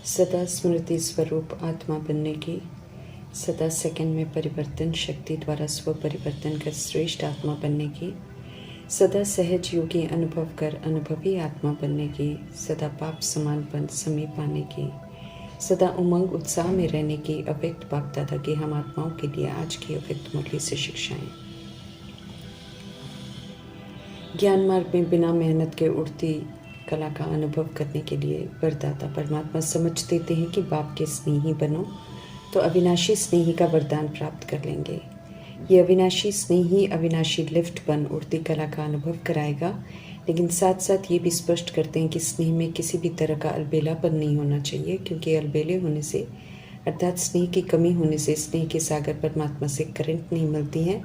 सदा स्मृति स्वरूप आत्मा बनने की, सदा सेकंड में परिवर्तन शक्ति द्वारा स्व परिवर्तन कर श्रेष्ठ आत्मा बनने की, सदा सहज योगी अनुभव कर अनुभवी आत्मा बनने की, सदा पाप समानपन समीप आने की, सदा उमंग उत्साह में रहने की अव्यक्त बाप दादा की हम आत्माओं के लिए आज की अव्यक्त मुरली से शिक्षाएं। ज्ञान मार्ग में बिना मेहनत के उड़ती कला का अनुभव करने के लिए वरदाता परमात्मा समझ देते हैं कि बाप के स्नेही बनो तो अविनाशी स्नेही का वरदान प्राप्त कर लेंगे। ये अविनाशी स्नेही अविनाशी लिफ्ट बन उड़ती कला का अनुभव कराएगा, लेकिन साथ साथ ये भी स्पष्ट करते हैं कि स्नेह में किसी भी तरह का अलबेलापन नहीं होना चाहिए, क्योंकि अलबेले होने से अर्थात स्नेह की कमी होने से स्नेह के सागर परमात्मा से करंट नहीं मिलती है।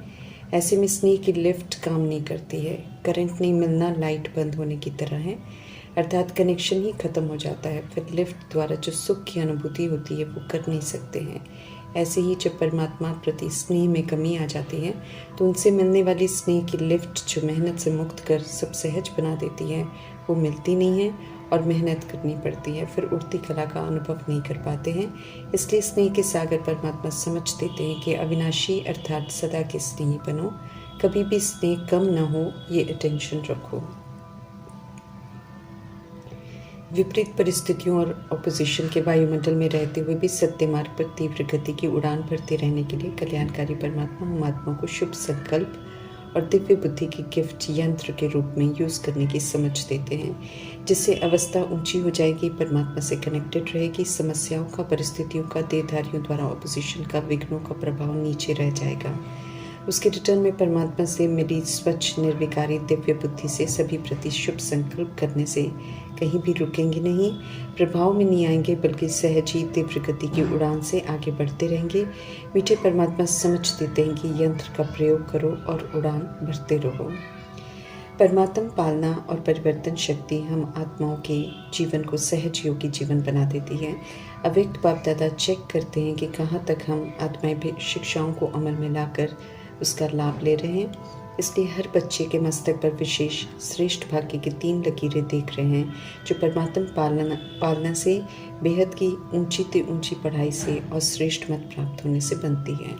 ऐसे में स्नेह की लिफ्ट काम नहीं करती है। करंट नहीं मिलना लाइट बंद होने की तरह है, अर्थात कनेक्शन ही खत्म हो जाता है। फिर लिफ्ट द्वारा जो सुख की अनुभूति होती है वो कर नहीं सकते हैं। ऐसे ही जब परमात्मा प्रति स्नेह में कमी आ जाती है तो उनसे मिलने वाली स्नेह की लिफ्ट जो मेहनत से मुक्त कर सब सहज बना देती है वो मिलती नहीं है और मेहनत करनी पड़ती है। फिर उड़ती कला का अनुभव नहीं कर पाते हैं। इसलिए स्नेह के सागर परमात्मा समझ देते हैं कि अविनाशी अर्थात सदा के स्नेही बनो, कभी भी स्नेह कम न हो, ये अटेंशन रखो। विपरीत परिस्थितियों और ऑपोजिशन के वायुमंडल में रहते हुए भी सत्य मार्ग पर तीव्र गति की उड़ान भरते रहने के लिए कल्याणकारी परमात्मा हम आत्मा को शुभ संकल्प और दिव्य बुद्धि की गिफ्ट यंत्र के रूप में यूज़ करने की समझ देते हैं, जिससे अवस्था ऊंची हो जाएगी, परमात्मा से कनेक्टेड रहेगी, समस्याओं का, परिस्थितियों का, देहधारियों द्वारा ऑपोजिशन का, विघ्नों का प्रभाव नीचे रह जाएगा। उसके रिटर्न में परमात्मा से मिली स्वच्छ निर्विकारी दिव्य बुद्धि से सभी प्रति शुभ संकल्प करने से कहीं भी रुकेंगे नहीं, प्रभाव में नहीं आएंगे, बल्कि सहज ही तीव्र गति की उड़ान से आगे बढ़ते रहेंगे। मीठे परमात्मा समझ देते हैं कि यंत्र का प्रयोग करो और उड़ान भरते रहो। परमात्मा पालना और परिवर्तन शक्ति हम आत्माओं के जीवन को सहज योगी जीवन बना देती है। अव्यक्त बाप दादा चेक करते हैं कि कहाँ तक हम आत्माएं भी शिक्षाओं को अमल में लाकर उसका लाभ ले रहे हैं। इसलिए हर बच्चे के मस्तक पर विशेष श्रेष्ठ भाग्य की 3 लकीरें देख रहे हैं, जो परमात्मा पालना से, बेहद की ऊंची से ऊंची पढ़ाई से और श्रेष्ठ मत प्राप्त होने से बनती है।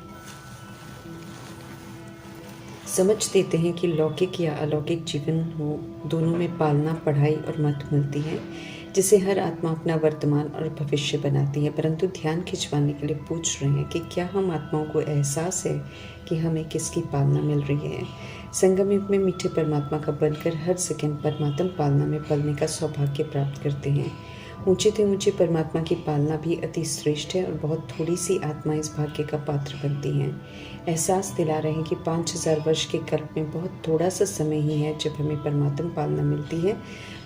समझ देते हैं कि लौकिक या अलौकिक जीवन हो, दोनों में पालना, पढ़ाई और मत मिलती है, जिसे हर आत्मा अपना वर्तमान और भविष्य बनाती है। परंतु ध्यान खिंचवाने के लिए पूछ रहे हैं कि क्या हम आत्माओं को एहसास है कि हमें किसकी पालना मिल रही है। संगम युग में मीठे परमात्मा का बनकर हर सेकंड परमात्मा पालना में पलने का सौभाग्य प्राप्त करते हैं। ऊंचे से ऊंचे परमात्मा की पालना भी अति श्रेष्ठ है और बहुत थोड़ी सी आत्मा इस भाग्य का पात्र बनती हैं। एहसास दिला रहे हैं कि 5000 वर्ष के कल्प में बहुत थोड़ा सा समय ही है जब हमें परमात्मा पालना मिलती है,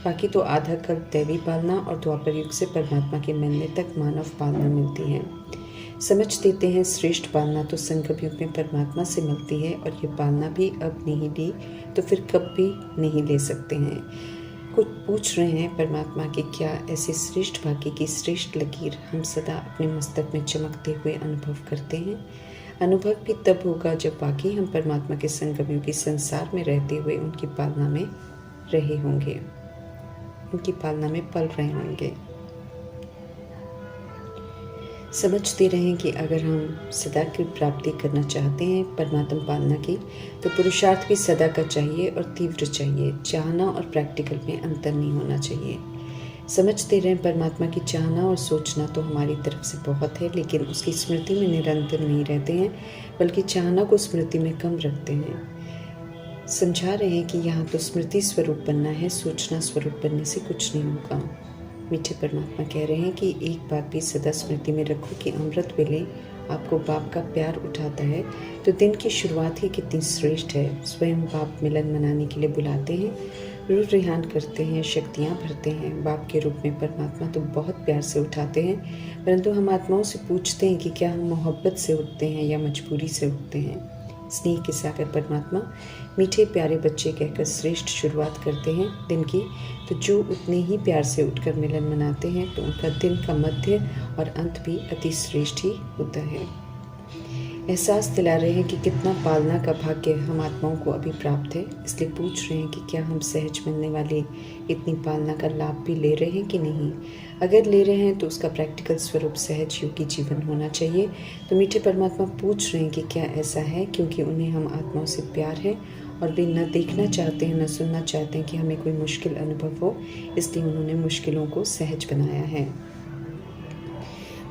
बाकी तो आधा कल्प दैवी पालना और द्वापर युग से परमात्मा के मिलने तक मानव पालना मिलती है। समझ देते हैं श्रेष्ठ पालना तो संगम युग में परमात्मा से मिलती है और ये पालना भी अब नहीं ली तो फिर कभी नहीं ले सकते हैं। कुछ पूछ रहे हैं परमात्मा की क्या ऐसे श्रेष्ठ भाग्य की श्रेष्ठ लकीर हम सदा अपने मस्तक में चमकते हुए अनुभव करते हैं। अनुभव भी तब होगा जब बाकी हम परमात्मा के संगम के संसार में रहते हुए उनकी पालना में रहे होंगे, उनकी पालना में पल रहे होंगे। समझते रहें कि अगर हम सदा की प्राप्ति करना चाहते हैं परमात्मा पालना की, तो पुरुषार्थ भी सदा का चाहिए और तीव्र चाहिए। चाहना और प्रैक्टिकल में अंतर नहीं होना चाहिए। समझते रहें परमात्मा की चाहना और सोचना तो हमारी तरफ से बहुत है, लेकिन उसकी स्मृति में निरंतर नहीं रहते हैं, बल्कि चाहना को स्मृति में कम रखते हैं। समझा रहे हैं कि यहाँ तो स्मृति स्वरूप बनना है, सोचना स्वरूप बनने से कुछ नहीं होगा। मीठे परमात्मा कह रहे हैं कि एक बात भी सदा स्मृति में रखो कि अमृत वेले आपको बाप का प्यार उठाता है तो दिन की शुरुआत ही कितनी श्रेष्ठ है। स्वयं बाप मिलन मनाने के लिए बुलाते हैं, रूह रिहान करते हैं, शक्तियाँ भरते हैं। बाप के रूप में परमात्मा तो बहुत प्यार से उठाते हैं, परंतु हम आत्माओं से पूछते हैं कि क्या हम मोहब्बत से उठते हैं या मजबूरी से उठते हैं। स्नेह के सागर परमात्मा मीठे प्यारे बच्चे कहकर श्रेष्ठ शुरुआत करते हैं दिन की, तो जो उतने ही प्यार से उठकर मिलन मनाते हैं तो उनका दिन का मध्य और अंत भी अति श्रेष्ठ ही होता है। एहसास दिला रहे हैं कि कितना पालना का भाग्य हम आत्माओं को अभी प्राप्त है। इसलिए पूछ रहे हैं कि क्या हम सहज मिलने वाली इतनी पालना का लाभ भी ले रहे हैं कि नहीं। अगर ले रहे हैं तो उसका प्रैक्टिकल स्वरूप सहज योगी जीवन होना चाहिए। तो मीठे परमात्मा पूछ रहे हैं कि क्या ऐसा है, क्योंकि उन्हें हम आत्माओं से प्यार है और वे न देखना चाहते हैं, न सुनना चाहते हैं कि हमें कोई मुश्किल अनुभव हो। इसलिए उन्होंने मुश्किलों को सहज बनाया है।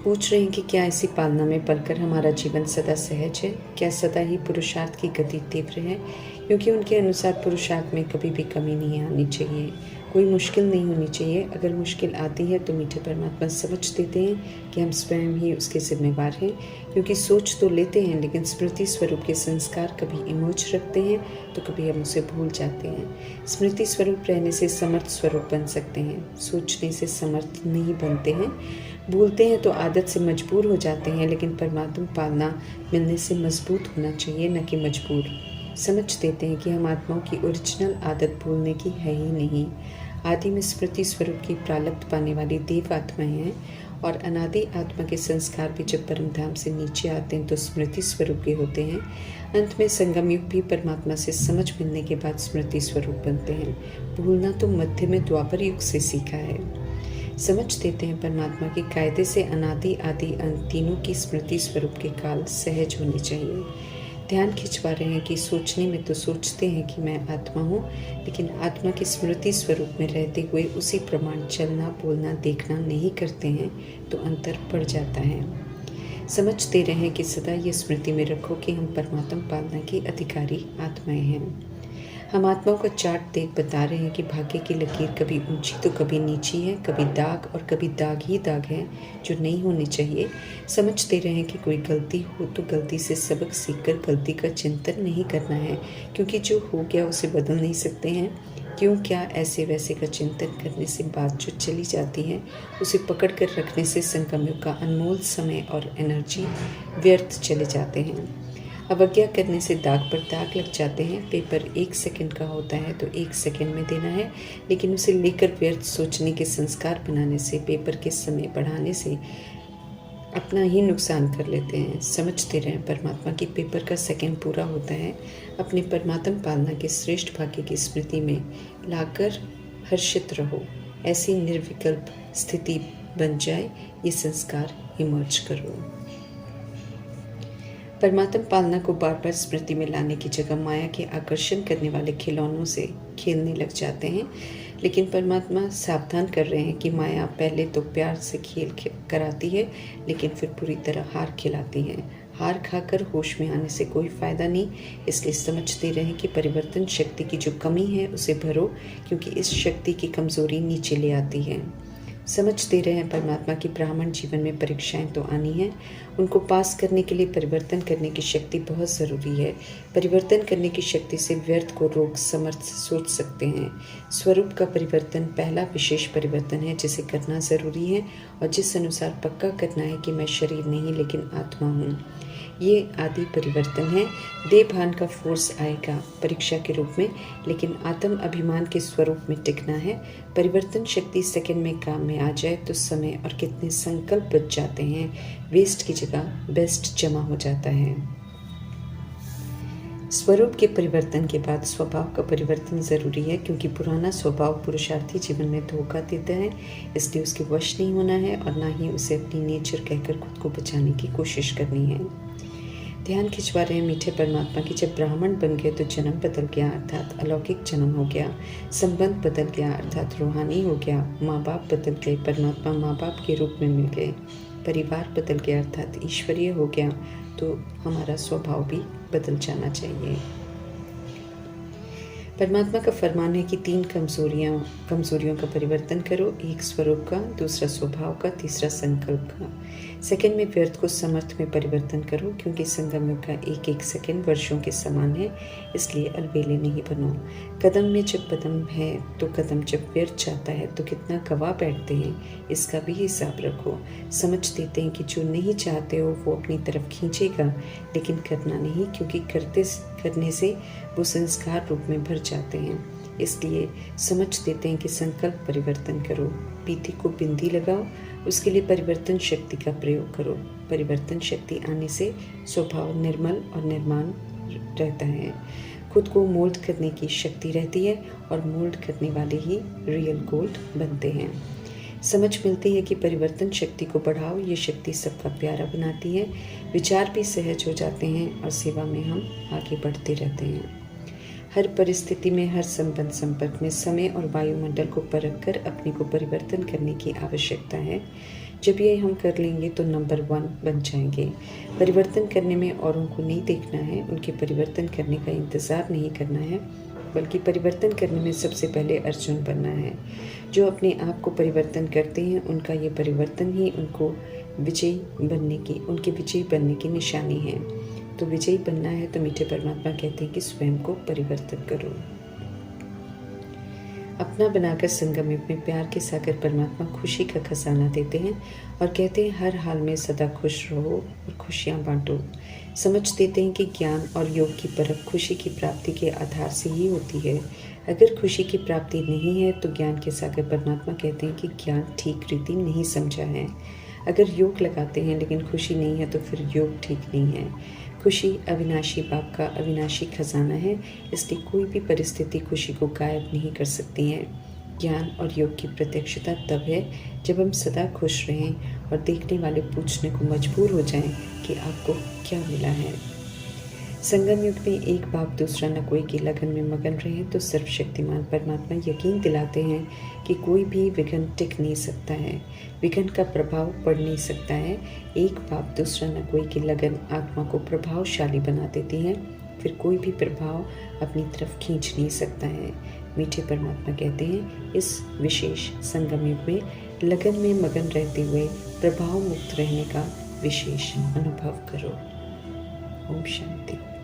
पूछ रहे हैं कि क्या ऐसी पालना में पलकर हमारा जीवन सदा सहज है, क्या सदा ही पुरुषार्थ की गति तीव्र है, क्योंकि उनके अनुसार पुरुषार्थ में कभी भी कमी नहीं आनी चाहिए, कोई मुश्किल नहीं होनी चाहिए। अगर मुश्किल आती है तो मीठे परमात्मा समझ देते हैं कि हम स्वयं ही उसके जिम्मेवार हैं, क्योंकि सोच तो लेते हैं लेकिन स्मृति स्वरूप के संस्कार कभी इमोज रखते हैं तो कभी हम उसे भूल जाते हैं। स्मृति स्वरूप रहने से समर्थ स्वरूप बन सकते हैं, सोचने से समर्थ नहीं बनते हैं। भूलते हैं तो आदत से मजबूर हो जाते हैं, लेकिन परमात्मा पालना मिलने से मजबूत होना चाहिए, न कि मजबूर। समझ देते हैं कि हम आत्माओं की ओरिजिनल आदत भूलने की है ही नहीं। आदि में स्मृति स्वरूप की प्रालब्ध पाने वाली देव आत्माएं हैं, और अनादि आत्मा के संस्कार भी जब परम धाम से नीचे आते हैं तो स्मृति स्वरूप के होते हैं। अंत में संगम युग भी परमात्मा से समझ मिलने के बाद स्मृति स्वरूप बनते हैं। भूलना तो मध्य में द्वापर युग से सीखा है। समझ देते हैं परमात्मा के कायदे से अनादि आदि अंत तीनों की स्मृति स्वरूप के काल सहज होनी चाहिए। ध्यान खिंचवा रहे हैं कि सोचने में तो सोचते हैं कि मैं आत्मा हूँ, लेकिन आत्मा की स्मृति स्वरूप में रहते हुए उसी प्रमाण चलना, बोलना, देखना नहीं करते हैं तो अंतर पड़ जाता है। समझ दे रहे हैं कि सदा ये स्मृति में रखो कि हम परमात्मा पालना की अधिकारी आत्माएं हैं। हम आत्माओं का चार्ट देख बता रहे हैं कि भाग्य की लकीर कभी ऊंची तो कभी नीची है, कभी दाग और कभी दाग ही दाग है जो नहीं होनी चाहिए। समझ दे रहे हैं कि कोई गलती हो तो गलती से सबक सीखकर गलती का चिंतन नहीं करना है, क्योंकि जो हो गया उसे बदल नहीं सकते हैं। क्यों क्या ऐसे वैसे का चिंतन करने से बात जो चली जाती है उसे पकड़ कर रखने से संगम युग का अनमोल समय और एनर्जी व्यर्थ चले जाते हैं। अवज्ञा करने से दाग पर दाग लग जाते हैं। पेपर 1 सेकंड का होता है तो 1 सेकंड में देना है, लेकिन उसे लेकर व्यर्थ सोचने के संस्कार बनाने से, पेपर के समय बढ़ाने से अपना ही नुकसान कर लेते हैं। समझते रहें परमात्मा की पेपर का सेकंड पूरा होता है। अपने परमात्मा पालना के श्रेष्ठ भाग्य की स्मृति में लाकर हर्षित रहो। ऐसी निर्विकल्प स्थिति बन जाए, ये संस्कार इमर्ज करो। परमात्मा पालना को बार बार स्मृति में लाने की जगह माया के आकर्षण करने वाले खिलौनों से खेलने लग जाते हैं, लेकिन परमात्मा सावधान कर रहे हैं कि माया पहले तो प्यार से खेल कराती है, लेकिन फिर पूरी तरह हार खिलाती है। हार खाकर होश में आने से कोई फ़ायदा नहीं। इसलिए समझते रहें कि परिवर्तन शक्ति की जो कमी है उसे भरो, क्योंकि इस शक्ति की कमज़ोरी नीचे ले आती है। समझते रहें परमात्मा की ब्राह्मण जीवन में परीक्षाएं तो आनी हैं, उनको पास करने के लिए परिवर्तन करने की शक्ति बहुत ज़रूरी है। परिवर्तन करने की शक्ति से व्यर्थ को रोक समर्थ सोच सकते हैं। स्वरूप का परिवर्तन पहला विशेष परिवर्तन है जिसे करना ज़रूरी है, और जिस अनुसार पक्का करना है कि मैं शरीर नहीं लेकिन आत्मा हूँ। ये आदि परिवर्तन है। देहभान का फोर्स आएगा परीक्षा के रूप में, लेकिन आत्म अभिमान के स्वरूप में टिकना है। परिवर्तन शक्ति सेकंड में काम में आ जाए तो समय और कितने संकल्प बच जाते हैं। वेस्ट की जगह बेस्ट जमा हो जाता है। स्वरूप के परिवर्तन के बाद स्वभाव का परिवर्तन ज़रूरी है, क्योंकि पुराना स्वभाव पुरुषार्थी जीवन में धोखा देता है। इसलिए उसके वश नहीं होना है और ना ही उसे अपनी नेचर कहकर खुद को बचाने की कोशिश करनी है। ध्यान खिंचवा रहे हैं मीठे परमात्मा की जब ब्राह्मण बन गए तो जन्म बदल गया, अर्थात अलौकिक जन्म हो गया। संबंध बदल गया, अर्थात रूहानी हो गया। माँ बाप बदल गए, परमात्मा माँ बाप के रूप में मिल गए। परिवार बदल गया, अर्थात ईश्वरीय हो गया। तो हमारा स्वभाव भी बदल जाना चाहिए। परमात्मा का फरमान है कि 3 कमजोरियों का परिवर्तन करो, एक स्वरूप का, दूसरा स्वभाव का, तीसरा संकल्प का। सेकंड में व्यर्थ को समर्थ में परिवर्तन करो, क्योंकि संगम युग का एक एक सेकंड वर्षों के समान है। इसलिए अलबेले नहीं बनो। कदम में जब कदम है तो कदम जब व्यर्थ जाता है तो कितना गवा बैठते हैं, इसका भी हिसाब रखो। समझ देते हैं कि जो नहीं चाहते हो वो अपनी तरफ खींचेगा, लेकिन करना नहीं, क्योंकि करने से वो संस्कार रूप में भर जाते हैं। इसलिए समझ देते हैं कि संकल्प परिवर्तन करो। पीठी को बिंदी लगाओ, उसके लिए परिवर्तन शक्ति का प्रयोग करो। परिवर्तन शक्ति आने से स्वभाव निर्मल और निर्माण रहता है। खुद को मोल्ड करने की शक्ति रहती है और मोल्ड करने वाले ही रियल गोल्ड बनते हैं। समझ मिलती है कि परिवर्तन शक्ति को बढ़ाओ, ये शक्ति सबका प्यारा बनाती है। विचार भी सहज हो जाते हैं और सेवा में हम आगे बढ़ते रहते हैं। हर परिस्थिति में, हर संबंध संपर्क में समय और वायुमंडल को परख कर अपने को परिवर्तन करने की आवश्यकता है। जब ये हम कर लेंगे तो नंबर 1 बन जाएंगे। परिवर्तन करने में औरों को नहीं देखना है, उनके परिवर्तन करने का इंतज़ार नहीं करना है, बल्कि परिवर्तन करने में सबसे पहले अर्जुन बनना है। जो अपने आप को परिवर्तन करते हैं, उनका ये परिवर्तन ही उनके विजयी बनने की निशानी है। तो विजयी बनना है तो मीठे परमात्मा कहते हैं कि स्वयं को परिवर्तन करो। अपना बनाकर संगम में प्यार के सागर परमात्मा खुशी का खजाना देते हैं और कहते हैं हर हाल में सदा खुश रहो और खुशियाँ बांटो। समझ देते हैं कि ज्ञान और योग की परख खुशी की प्राप्ति के आधार से ही होती है। अगर खुशी की प्राप्ति नहीं है तो ज्ञान के सागर परमात्मा कहते हैं कि ज्ञान ठीक रीति नहीं समझा है। अगर योग लगाते हैं लेकिन खुशी नहीं है तो फिर योग ठीक नहीं है। खुशी अविनाशी बाप का अविनाशी खजाना है, इसलिए कोई भी परिस्थिति खुशी को गायब नहीं कर सकती है। ज्ञान और योग की प्रत्यक्षता तब है जब हम सदा खुश रहें और देखने वाले पूछने को मजबूर हो जाएं कि आपको क्या मिला है। संगम युग में एक बाप दूसरा न कोई की लगन में मगन रहे तो सर्वशक्तिमान परमात्मा यकीन दिलाते हैं कि कोई भी विघ्न टिक नहीं सकता है, विघ्न का प्रभाव पड़ नहीं सकता है। एक बाप दूसरा न कोई की लगन आत्मा को प्रभावशाली बना देती है, फिर कोई भी प्रभाव अपनी तरफ खींच नहीं सकता है। मीठे परमात्मा कहते हैं इस विशेष संगम युग में लगन में मगन रहते हुए प्रभाव मुक्त रहने का विशेष अनुभव करो। ओम शांति।